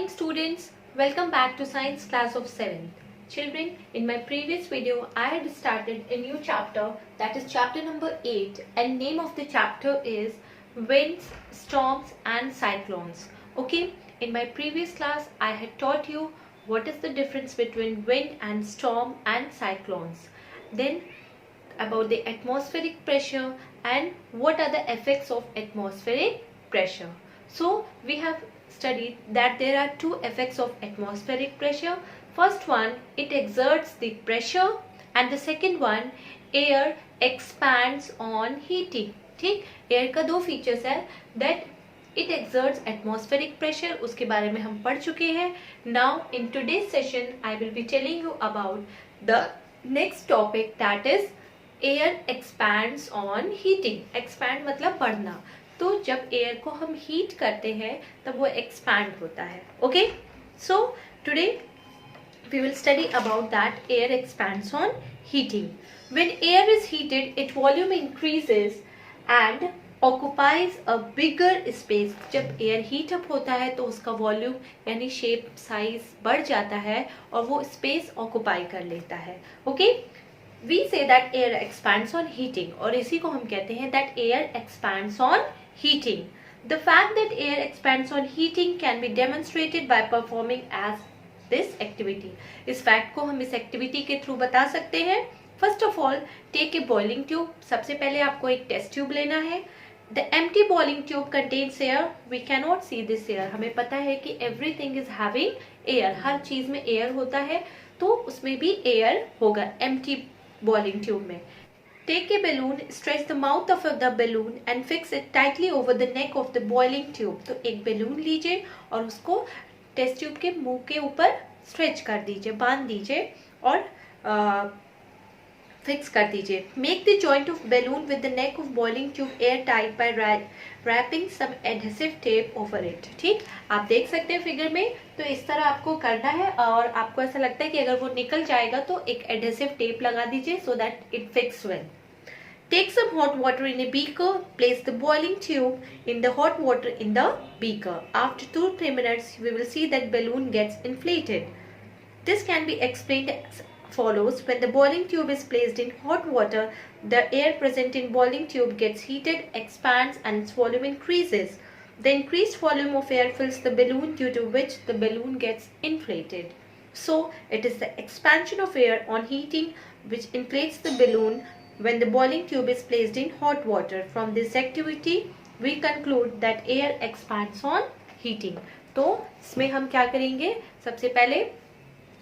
morning students, welcome back to science class of 7th. Children, in my previous video I had started a new chapter, that is chapter number 8, and name of the chapter is winds, storms and cyclones. Okay, in my previous class I had taught you what is the difference between wind and storm and cyclones. Then about the atmospheric pressure and what are the effects of atmospheric pressure. So we have studied that there are two effects of atmospheric pressure. First one, it exerts the pressure, and the second one, air expands on heating. ठीक, air का दो features है, that it exerts atmospheric pressure, उसके बारे में हम पढ़ चुके हैं. Now in today's session I will be telling you about the next topic, that is air expands on heating. expand मतलब बढ़ना. तो जब एयर को हम हीट करते हैं तब वो एक्सपैंड होता है. Okay, so today we will study about that air expands on heating. When air is heated it volume increases and occupies a bigger space. जब एयर हीट अप होता है तो उसका वॉल्यूम यानी शेप साइज बढ़ जाता है और वो स्पेस ऑक्युपाई कर लेता है. Okay, we say that air expands on heating, और इसी को हम कहते हैं that air expands on heating. The fact that air expands on heating can be demonstrated by performing as this activity. इस fact को हम इस activity के through बता सकते हैं. First of all, take a boiling tube. सबसे पहले आपको एक test tube लेना है. The empty boiling tube contains air. We cannot see this air. हमें पता है कि everything is having air. हर चीज में air होता है, तो उसमें भी air होगा empty boiling tube में. Take a balloon, stretch the mouth of the balloon and fix it tightly over the neck of the boiling tube. तो एक balloon लीजिए और उसको टेस्ट ट्यूब के मुंह के ऊपर स्ट्रेच कर दीजिए, बांध दीजिए और फिक्स कर दीजिए. Make the joint of balloon with the neck of boiling tube airtight by wrapping some adhesive tape over it. ठीक, आप देख सकते हैं फिगर में. तो इस तरह आपको करना है और आपको ऐसा लगता है कि अगर वो निकल जाएगा तो एक एडहेसिव टेप लगा दीजिए so that it fits well. Take some hot water in a beaker. Place the boiling tube in the hot water in the beaker. After 2-3 minutes, we will see that balloon gets inflated. This can be explained as follows. When the boiling tube is placed in hot water, the air present in boiling tube gets heated, expands, and its volume increases. The increased volume of air fills the balloon, due to which the balloon gets inflated. So, it is the expansion of air on heating which inflates the balloon when the boiling tube is placed in hot water. From this activity, we conclude that air expands on heating. तो इसमें हम क्या करेंगे, सबसे पहले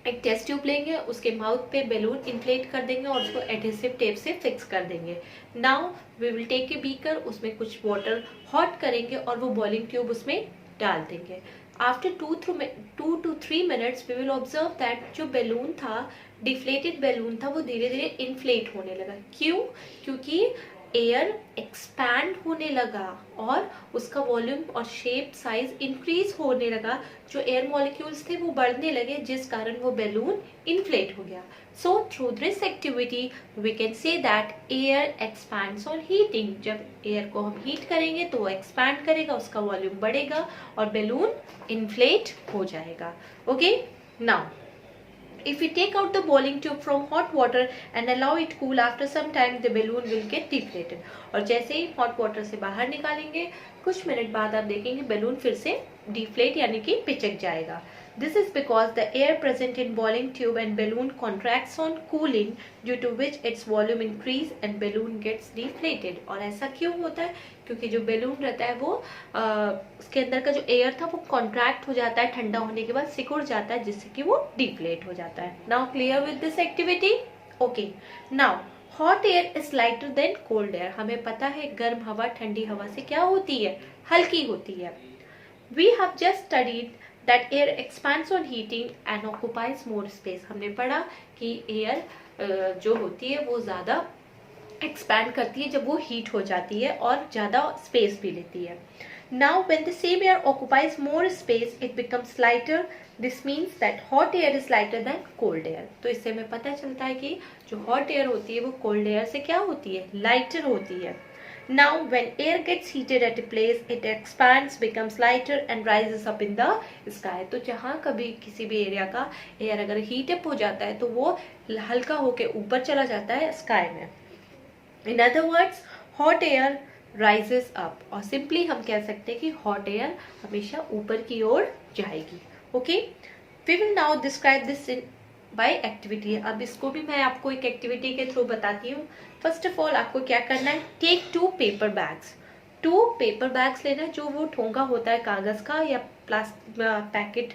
एक test tube लेंगे, उसके माउथ पे बैलून इन्फ्लेट कर देंगे और उसको एडहेसिव टेप से फिक्स कर देंगे. Now we will take a beaker, उसमें कुछ वाटर हॉट करेंगे और वो बॉइलिंग ट्यूब उसमें डाल देंगे. After 2 to 3 minutes we will observe that जो बैलून था, डिफ्लेटेड बैलून था, वो धीरे धीरे इन्फ्लेट होने लगा. क्यों? क्योंकि एयर एक्सपैंड होने लगा और उसका वॉल्यूम और शेप साइज इंक्रीज होने लगा. जो एयर मॉलिक्यूल्स थे वो बढ़ने लगे, जिस कारण वो बैलून इन्फ्लेट हो गया. So through this activity we can say that air expands on heating. जब एयर को हम हीट करेंगे तो वो एक्सपैंड करेगा, उसका वॉल्यूम बढ़ेगा और बैलून इन्फ्लेट हो जाएगा. Okay, now if we take out the boiling tube from hot water and allow it cool, after some time the balloon will get deflated. और जैसे ही hot water से बाहर निकालेंगे, कुछ मिनट बाद आप देखेंगे बैलून फिर से डिफ्लेट यानी कि पिचक जाएगा. This is because the air present in boiling tube and balloon contracts on cooling, due to which its volume increase and balloon gets deflated. और ऐसा क्यों होता है? क्योंकि जो बैलून रहता है वो उसके अंदर का जो एयर था वो कॉन्ट्रैक्ट हो जाता है, ठंडा होने के बाद सिकुड़ जाता है, जिससे कि वो डिफ्लेट हो जाता है. Now clear with this activity? Okay, now hot air is lighter than cold air. हमें पता है गर्म हवा ठंडी हवा से क्या होती है, हल्की होती है. We have just studied that air expands on heating and occupies more space. हमने पढ़ा कि एयर जो होती है वो ज़्यादा एक्सपैंड करती है जब वो हीट हो जाती है और ज़्यादा स्पेस भी लेती है. Now when the same air occupies more space, it becomes lighter. This means that hot air is lighter than cold air. तो इससे हमें पता चलता है कि जो hot air होती है वो cold air से क्या होती है, lighter होती है. Now when air gets heated at a place, it expands, becomes lighter and rises up in the sky. तो जहाँ कभी किसी भी एरिया का एयर अगर हीट अप हो जाता है तो वो हल्का होके ऊपर चला जाता है स्काई में. In other words, hot air rises up. और सिंपली हम कह सकते हैं कि हॉट एयर हमेशा ऊपर की ओर जाएगी. Okay, we will now describe this by activity. अब इसको भी मैं आपको एक एक्टिविटी के थ्रू बताती हूँ. फर्स्ट ऑफ ऑल आपको क्या करना है, take 2 paper bags. 2 paper bags लेना, जो वो ठोंगा होता है कागज का या प्लास्टिक पैकेट,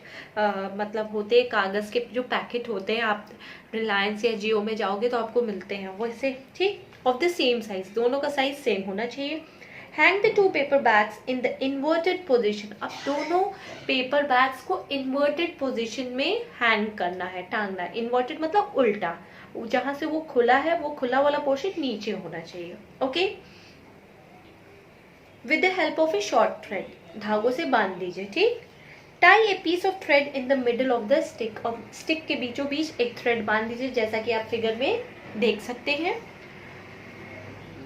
मतलब होते हैं कागज के जो पैकेट होते हैं, आप रिलायंस या जियो में जाओगे तो आपको मिलते हैं वो ऐसे, ठीक, ऑफ द सेम साइज, दोनों का साइज सेम होना चाहिए. Hang the 2 paper bags in the inverted position. अब दोनों पेपर बैग्स को इन्वर्टेड पोजिशन में हैंग करना है, टांगना है. इन्वर्टेड मतलब उल्टा, जहां से वो खुला है वो खुला वाला पोर्शन नीचे होना चाहिए. Okay, with the help of a short thread, धागों से बांध दीजिए. ठीक, tie a piece of thread in the middle of the stick. और स्टिक के बीचों बीच एक थ्रेड बांध दीजिए, जैसा कि आप फिगर में देख सकते हैं.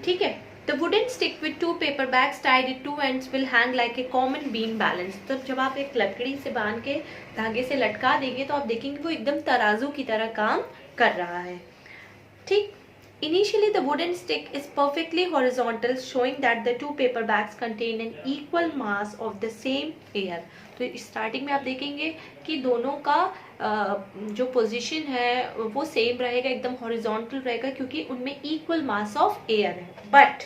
ठीक है, the wooden stick with 2 paper bags tied at 2 ends will hang like a common beam balance. तब जब आप एक लकड़ी से बांध के धागे से लटका देंगे तो आप देखेंगे वो एकदम तराजू की तरह काम कर रहा है. ठीक, initially the wooden stick is perfectly horizontal, showing that the 2 paper bags contain an equal mass of the same air. तो स्टार्टिंग में आप देखेंगे कि दोनों का जो पोजीशन है वो सेम रहेगा, एकदम हॉरिजॉन्टल रहेगा, क्योंकि उनमें इक्वल मास ऑफ एयर है. But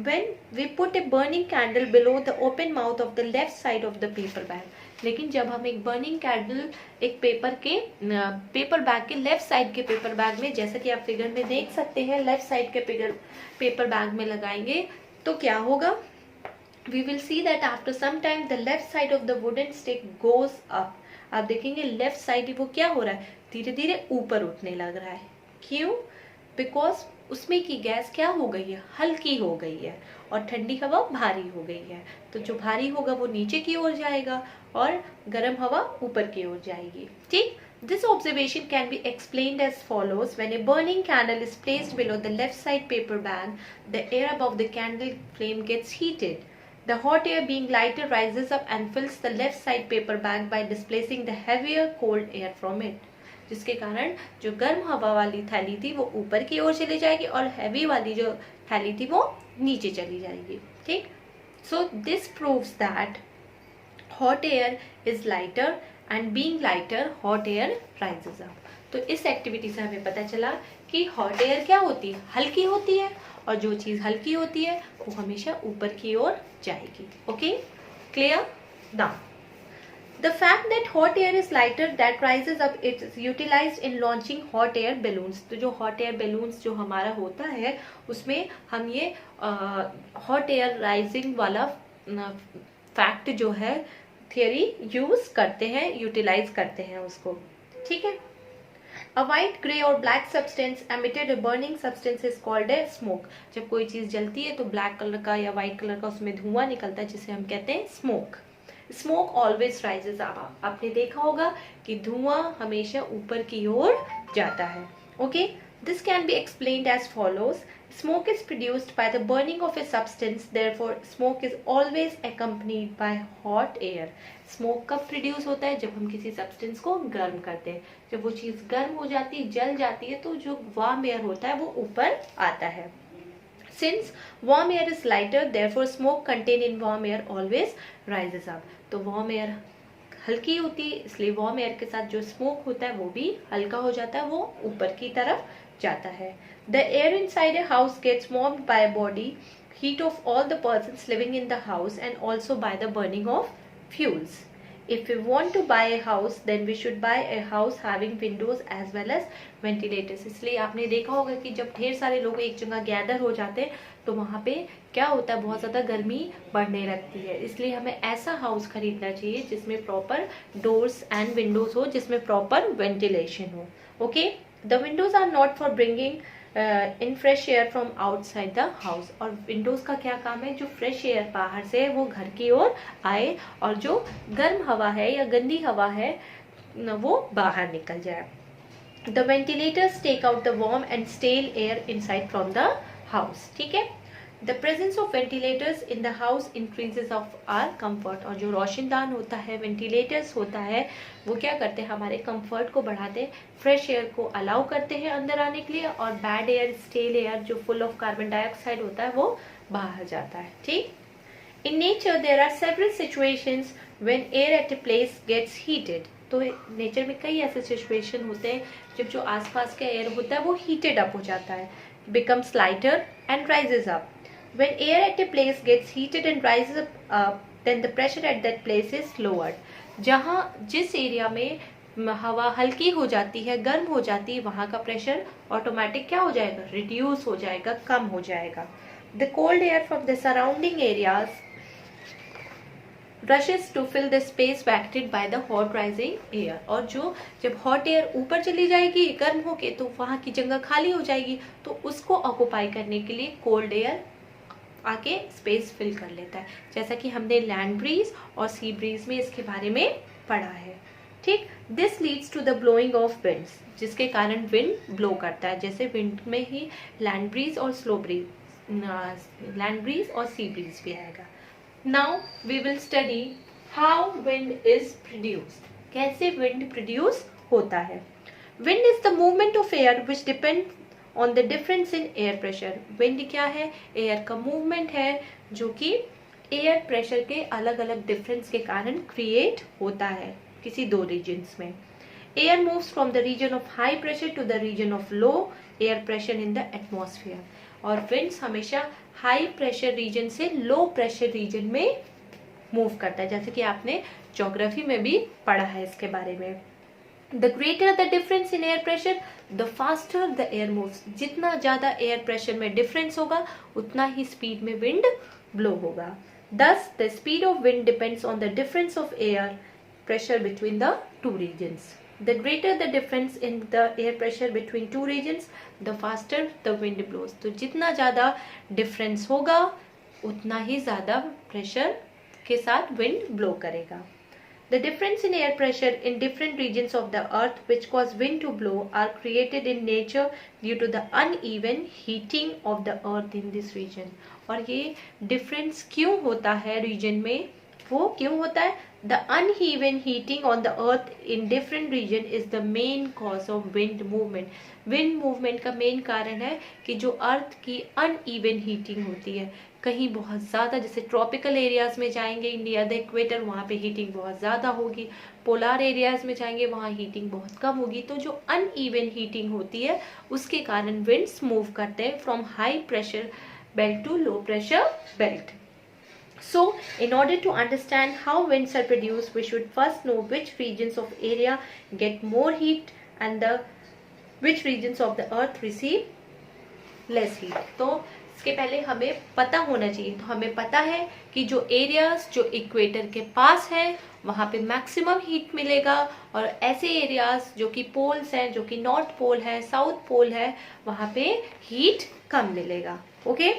when we put a burning candle below the open mouth of the left side of the paper bag, लेकिन जब हम एक बर्निंग कैंडल एक पेपर बैग के लेफ्ट साइड के पेपर बैग में, जैसा कि आप फिगर में देख सकते हैं, लेफ्ट साइड के पेपर बैग में लगाएंगे तो क्या होगा, we will see that after some time the left side of the wooden stick goes up. आप देखेंगे लेफ्ट साइड वो क्या हो रहा है, धीरे धीरे ऊपर उठने लग रहा है. क्यों? बिकॉज उसमें की गैस क्या हो गई है, हल्की हो गई है और ठंडी हवा भारी हो गई है. तो जो भारी होगा वो नीचे की ओर जाएगा और गर्म हवा ऊपर की ओर जाएगी. ठीक, this observation can be explained as follows. When a burning candle is placed below the left side paper bag, the air above the candle flame gets heated. The hot air, being lighter, rises up and fills the left side paper bag by displacing the heavier cold air from it. जिसके कारण जो गर्म हवा वाली थैली थी वो ऊपर की ओर चली जाएगी और हैवी वाली जो थैली थी वो नीचे चली जाएगी. ठीक, so this proves that hot air is lighter and being lighter hot air rises up. तो इस एक्टिविटी से हमें पता चला कि हॉट एयर क्या होती है, हल्की होती है, और जो चीज हल्की होती है वो हमेशा ऊपर की ओर जाएगी. Okay, clear? Now the fact that hot air is lighter that rises up, it is utilized in launching hot air balloons. तो जो hot air balloons जो हमारा होता है उसमें हम ये hot air rising वाला फैक्ट जो है थियरी यूज करते हैं, यूटिलाइज करते हैं उसको. ठीक है, A white, grey और black substance emitted a burning substance is called a smoke. जब कोई चीज जलती है तो ब्लैक कलर का या व्हाइट कलर का उसमें धुआं निकलता है, जिसे हम कहते हैं smoke. Smoke always rises up. आपने देखा होगा कि धुआं हमेशा ऊपर की ओर जाता है. Okay, this can be explained as follows. Smoke is produced by the burning of a substance, therefore smoke is always accompanied by hot air. Smoke कब produce होता है, जब हम किसी substance को गर्म करते हैं. जब वो चीज गर्म हो जाती है, जल जाती है, तो जो warm air होता है वो ऊपर आता है. Since warm air is lighter, therefore smoke contained in warm air always rises up. तो warm air हल्की होती है, इसलिए warm air के साथ जो smoke होता है वो भी हल्का हो जाता है, वो ऊपर की तरफ जाता है. The air inside a house gets warmed by body heat of all the persons living in the house and also by the burning of fuels. If we want to buy a house, then we should buy a house having windows as well as ventilators. इसलिए आपने देखा होगा कि जब ढेर सारे लोग एक जगह गैदर हो जाते हैं तो वहाँ पे क्या होता है, बहुत ज़्यादा गर्मी बढ़ने लगती है. इसलिए हमें ऐसा हाउस खरीदना चाहिए जिसमें प्रॉपर डोर्स एंड विंडोज हो, जिसमें प्रॉपर वेंटिलेशन हो. Okay, the windows are not for bringing in fresh air from outside the house. और विंडोज का क्या काम है, जो फ्रेश एयर बाहर से वो घर की ओर आए और जो गर्म हवा है या गंदी हवा है वो बाहर निकल जाए. The ventilators take out the warm and stale air inside from the house. ठीक है, the presence of ventilators in the house increases of our comfort. और जो रोशनदान होता है, वेंटिलेटर्स होता है, वो क्या करते हैं, हमारे कंफर्ट को बढ़ाते हैं, फ्रेश एयर को अलाउ करते हैं अंदर आने के लिए, और बैड एयर, स्टेल एयर जो फुल ऑफ कार्बन डाइऑक्साइड होता है वो बाहर जाता है। ठीक। In nature there are several situations when air at a place gets heated. तो नेचर में कई ऐसे सिचुएशन होते हैं जब जो आसपास का एयर होता है वो हीटेड अप हो जाता है, becomes lighter and rises up. When air at a place gets heated and rises up, then the pressure at that place is lowered. जहाँ जिस एरिया में हवा हल्की हो जाती है, गर्म हो जाती है, वहाँ का प्रेशर ऑटोमेटिक क्या हो जाएगा, रिड्यूस हो जाएगा, कम हो जाएगा। The cold air from the surrounding areas rushes to fill the space vacated by the hot rising air। और जो जब हॉट एयर ऊपर चली जाएगी गर्म होके, तो वहाँ की जगह खाली हो जाएगी, तो उसको ऑक्यूपाई करने के लिए कोल्ड एयर आके स्पेस फिल कर लेता है, जैसा कि हमने लैंड ब्रीज और सी ब्रीज में इसके बारे में पढ़ा है। ठीक। This leads to the blowing of winds, जिसके कारण विंड ब्लो करता है, जैसे विंड में ही लैंड ब्रीज और स्लो ब्रीज, लैंड ब्रीज और सी ब्रीज भी आएगा। Now we will study how wind is produced, कैसे विंड प्रोड्यूस होता है। Wind is the movement of air which depend on the difference in air pressure. Wind क्या है, air का movement है जो कि एयर प्रेशर के अलग अलग डिफरेंस के कारण क्रिएट होता है किसी दो रीजन्स में। Air moves from the region of high pressure to the region of low air pressure in the atmosphere. और विंड्स हमेशा हाई प्रेशर रीजन से लो प्रेशर रीजन में मूव करता है, जैसे कि आपने ज्योग्राफी में भी पढ़ा है इसके बारे में। The greater the difference in air pressure, the faster the air moves। जितना ज्यादा एयर प्रेशर में डिफरेंस होगा, उतना ही स्पीड में विंड ब्लो होगा। Thus, the speed of wind depends on the difference of air pressure between the two regions. The greater the difference in the air pressure between two regions, the faster the wind blows। तो जितना ज्यादा difference होगा, उतना ही ज्यादा pressure के साथ wind blow करेगा। The difference in air pressure in different regions of the earth which cause wind to blow are created in nature due to the uneven heating of the earth in this region। और ये difference क्यों होता है region में, वो क्यों होता है, the uneven heating on the earth in different region is the main cause of wind movement। wind movement का मेन कारण है कि जो अर्थ की uneven heating होती है, कहीं बहुत ज़्यादा, जैसे ट्रॉपिकल एरियाज में जाएंगे इंडिया द इक्वेटर, वहाँ पे हीटिंग बहुत ज़्यादा होगी, पोलार एरियाज में जाएंगे वहाँ हीटिंग बहुत कम होगी। तो जो अनइवन हीटिंग होती है उसके कारण विंड्स मूव करते हैं from high pressure belt to low pressure belt. So, in order to understand how winds are produced, we should first know which regions of area get more heat and which regions of the earth receive less heat। तो इसके पहले हमें पता होना चाहिए, तो हमें पता है कि जो एरियाज जो इक्वेटर के पास है वहाँ पे मैक्सिमम हीट मिलेगा, और ऐसे एरियाज जो कि पोल्स हैं, जो कि नॉर्थ पोल है, साउथ पोल है, वहाँ पे हीट कम मिलेगा। Okay.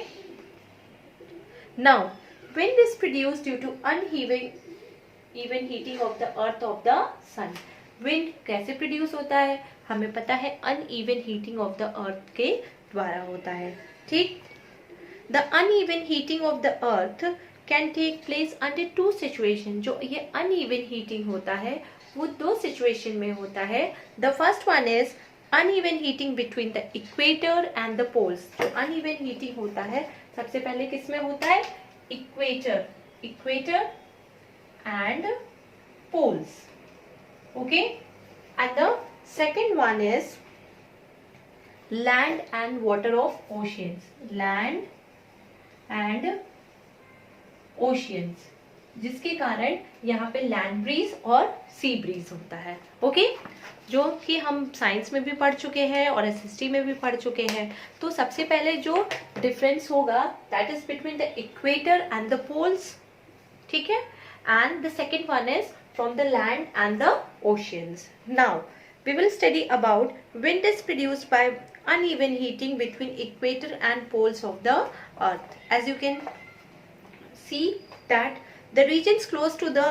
Now wind is produced due to uneven heating of the earth of the sun। wind कैसे प्रोड्यूस होता है, हमें पता है uneven heating of the earth के द्वारा होता है। ठीक। The uneven heating of the earth can take place under two situations। जो ये uneven heating होता है वो दो सिचुएशन में होता है। The first one is uneven heating between the equator and the poles। जो uneven heating होता है सबसे पहले किस में होता है, equator and poles। okay, and the second one is land and water of oceans। land and oceans, जिसके कारण यहाँ पे लैंड ब्रीज और सी ब्रीज होता है। ओके, जो कि हम साइंस में भी पढ़ चुके हैं और एसएसटी में भी पढ़ चुके हैं। तो सबसे पहले जो डिफरेंस होगा that is between the equator and the poles. ठीक है, and the second one is from the land and the oceans. Now we will study about wind is produced by uneven heating between equator and poles of the earth। as you can see that the regions close to the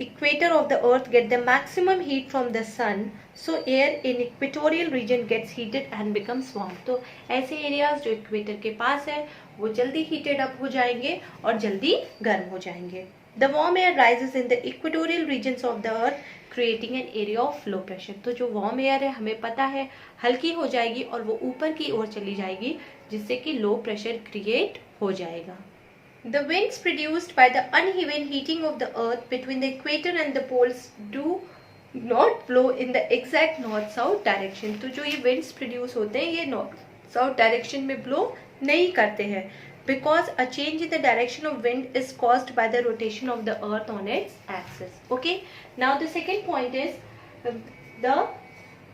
equator of the earth get the maximum heat from the sun, so air in equatorial region gets heated and becomes warm। तो ऐसे areas जो equator के पास है वो जल्दी heated up हो जाएंगे और जल्दी गर्म हो जाएंगे। The warm air rises in the equatorial regions of the earth creating an area of low pressure. तो जो वार्म एयर है हमें पता है हल्की हो जाएगी और वो ऊपर की ओर चली जाएगी, जिससे कि लो प्रेशर क्रिएट हो जाएगा। The winds produced by the uneven heating of the earth between the equator and the poles do not blow in the exact north-south direction। तो जो ये winds produce होते हैं ये north-south direction में blow नहीं करते हैं, because a change in the direction of wind is caused by the rotation of the earth on its axis। Okay, now the second point is the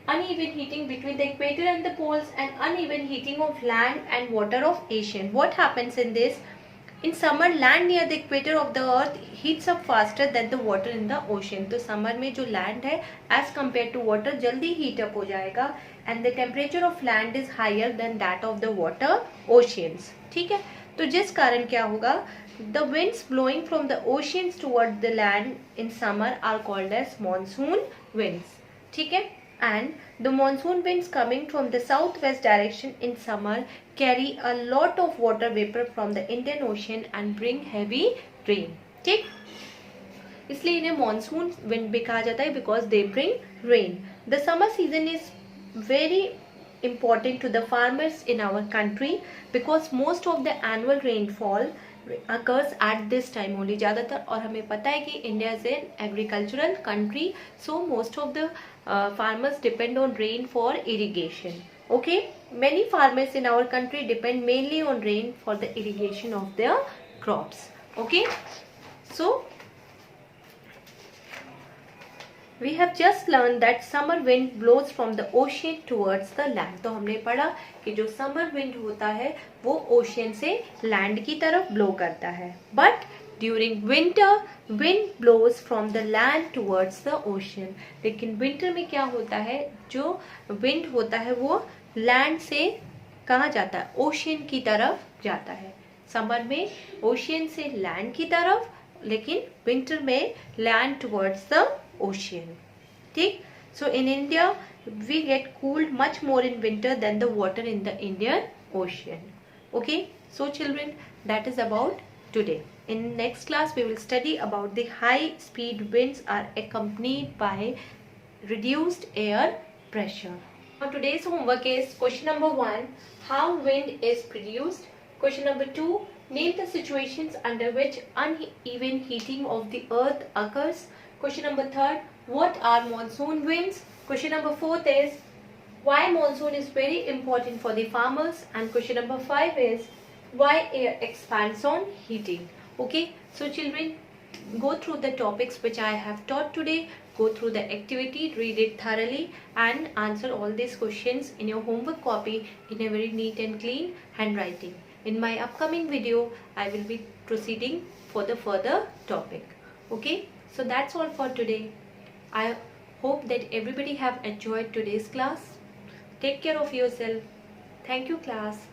uneven heating between the equator and the poles and uneven heating of land and water of ocean। What happens in this? In summer, land near the equator of the earth heats up faster than the water in the ocean। तो summer में जो land है as compared to water जल्दी heat up हो जाएगा, and the temperature of land is higher than that of the water oceans। ठीक है, तो जिस कारण क्या होगा, the winds blowing from the oceans toward the land in summer are called as monsoon winds। ठीक है, and the monsoon winds coming from the southwest direction in summer carry a lot of water vapor from the Indian Ocean and bring heavy rain। ठीक, इसलिए इन्हें monsoon wind भी कहा जाता है because they bring rain। The summer season is very important to the farmers in our country because most of the annual rainfall occurs at this time only ज़्यादातर। और हमें पता है कि India is an agricultural country, so most of the farmers depend on rain for irrigation। Okay, many farmers in our country depend mainly on rain for the irrigation of their crops। Okay, so we have just learned that summer wind blows from the ocean towards the land। तो हमने पढ़ा कि जो summer wind होता है वो ocean से land की तरफ blow करता है, but during winter wind blows from the land towards the ocean। लेकिन winter में क्या होता है, जो wind होता है वो land से कहाँ जाता है, ocean की तरफ जाता है। summer में ocean से land की तरफ, लेकिन winter में land towards the ocean। ठीक, so in India we get cooled much more in winter than the water in the Indian Ocean। Okay, so children, that is about today। In next class we will study about the high speed winds are accompanied by reduced air pressure। Now today's homework is question number 1, how wind is produced। Question number 2, name the situations under which uneven heating of the earth occurs। Question number 3, what are monsoon winds। Question number 4 is why monsoon is very important for the farmers, and question number 5 is why air expands on heating। Okay, so children, go through the topics which I have taught today, go through the activity, read it thoroughly and answer all these questions in your homework copy in a very neat and clean handwriting। In my upcoming video I will be proceeding for the further topic। Okay, so that's all for today। I hope that everybody have enjoyed today's class। Take care of yourself। Thank you class।